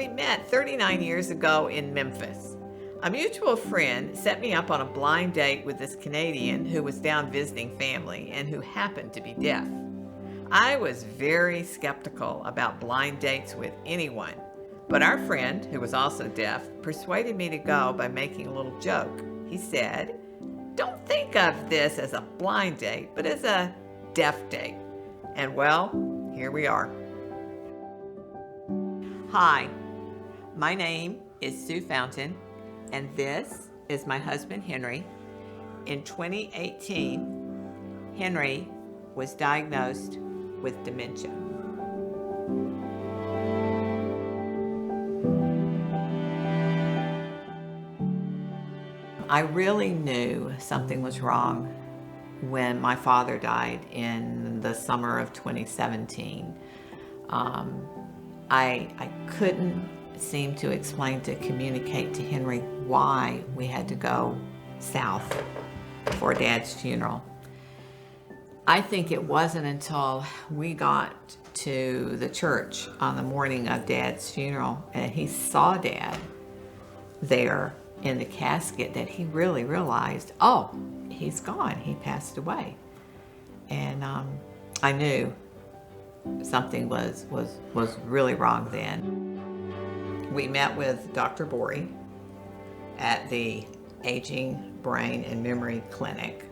We met 39 years ago in Memphis. A mutual friend set me up on a blind date with this Canadian who was down visiting family and who happened to be deaf. I was very skeptical about blind dates with anyone, but our friend, who was also deaf, persuaded me to go by making a little joke. He said, "Don't think of this as a blind date, but as a deaf date." And well, here we are. Hi, my name is Sue Fountain, and this is my husband, Henry. In 2018, Henry was diagnosed with dementia. I really knew something was wrong when my father died in the summer of 2017. I couldn't seem to explain, to communicate to Henry why we had to go south for Dad's funeral. I think it wasn't until we got to the church on the morning of Dad's funeral and he saw Dad there in the casket that he really realized, oh, he's gone, he passed away. And I knew something was really wrong then. We met with Dr. Borey at the Aging, Brain, and Memory Clinic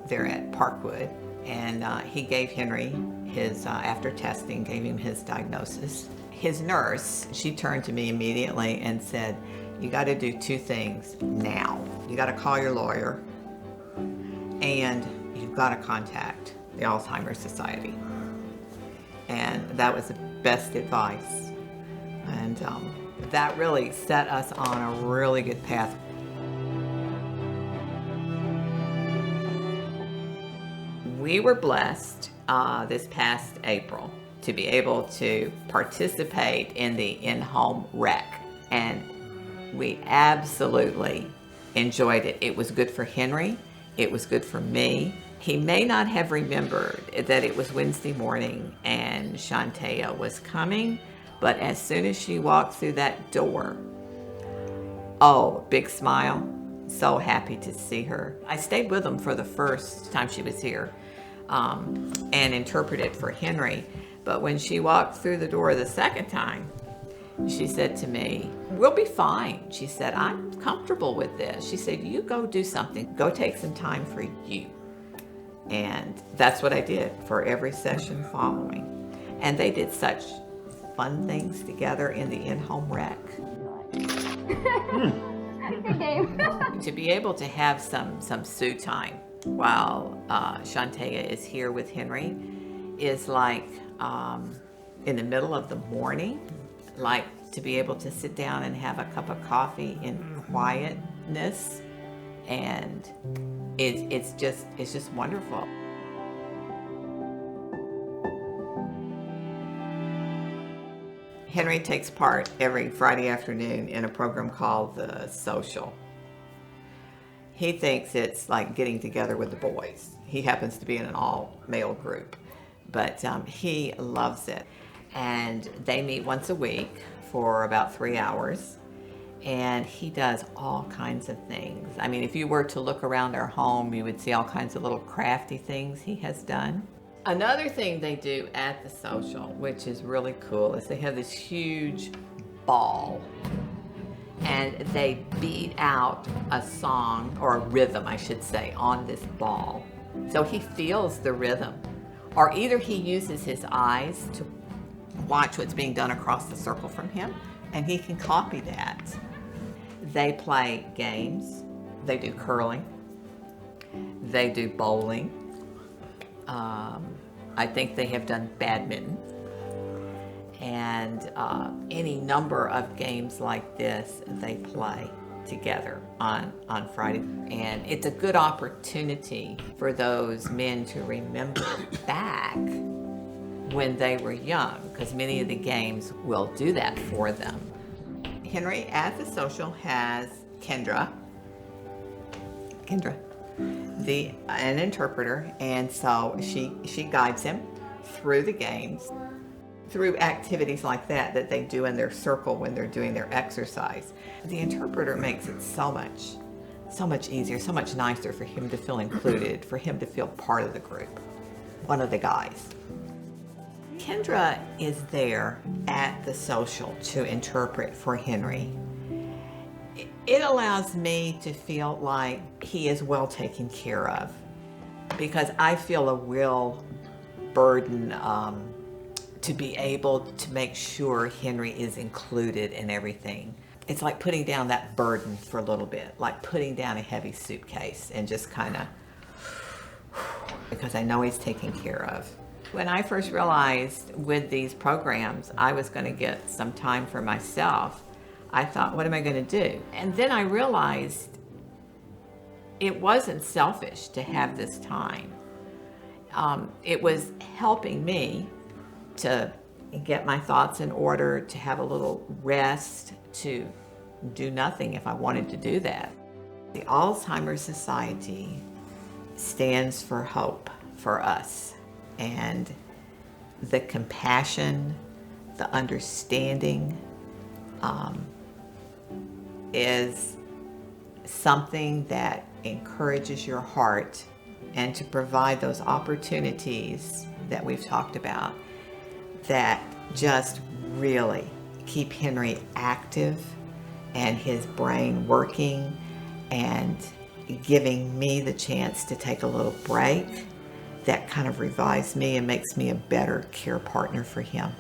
there at Parkwood, and he gave Henry his, after testing, gave him his diagnosis. His nurse, she turned to me immediately and said, "You got to do two things now. You got to call your lawyer, and you've got to contact the Alzheimer's Society." And that was the best advice. And that really set us on a really good path. We were blessed this past April to be able to participate in the InHome Wreck. And we absolutely enjoyed it. It was good for Henry. It was good for me. He may not have remembered that it was Wednesday morning and Shantea was coming, but as soon as she walked through that door, oh, big smile, so happy to see her. I stayed with him for the first time she was here and interpreted for Henry, but when she walked through the door the second time, she said to me, "We'll be fine." She said, "I'm comfortable with this." She said, "You go do something. Go take some time for you." And that's what I did for every session following. And they did such fun things together in the InHome Wreck. To be able to have some Sue time while Shantea is here with Henry is like in the middle of the morning, like to be able to sit down and have a cup of coffee in quietness, and it's just wonderful. Henry takes part every Friday afternoon in a program called The Social. He thinks it's like getting together with the boys. He happens to be in an all-male group, but he loves it. And they meet once a week for about 3 hours, and he does all kinds of things. I mean, if you were to look around our home, you would see all kinds of little crafty things he has done. Another thing they do at the Social, which is really cool, is they have this huge ball, and they beat out a song, or a rhythm, I should say, on this ball. So he feels the rhythm, or either he uses his eyes to watch what's being done across the circle from him, and he can copy that. They play games. They do curling. They do bowling. I think they have done badminton. And any number of games like this they play together on Friday. And it's a good opportunity for those men to remember back when they were young, because many of the games will do that for them. Henry at the Social has Kendra, an interpreter, and so she guides him through the games. through activities like that they do in their circle when they're doing their exercise. The interpreter makes it so much easier, so much nicer for him to feel included, for him to feel part of the group, one of the guys. Kendra is there at the social to interpret for Henry. It allows me to feel like he is well taken care of, because I feel a real burden to be able to make sure Henry is included in everything. It's like putting down that burden for a little bit, like putting down a heavy suitcase and just kind of, because I know he's taken care of. When I first realized with these programs I was going to get some time for myself, I thought, what am I going to do? And then I realized it wasn't selfish to have this time. It was helping me to get my thoughts in order, to have a little rest, to do nothing if I wanted to do that. The Alzheimer's Society stands for hope for us, and the compassion, the understanding is something that encourages your heart, and to provide those opportunities that we've talked about that just really keep Henry active and his brain working, and giving me the chance to take a little break that kind of revives me and makes me a better care partner for him.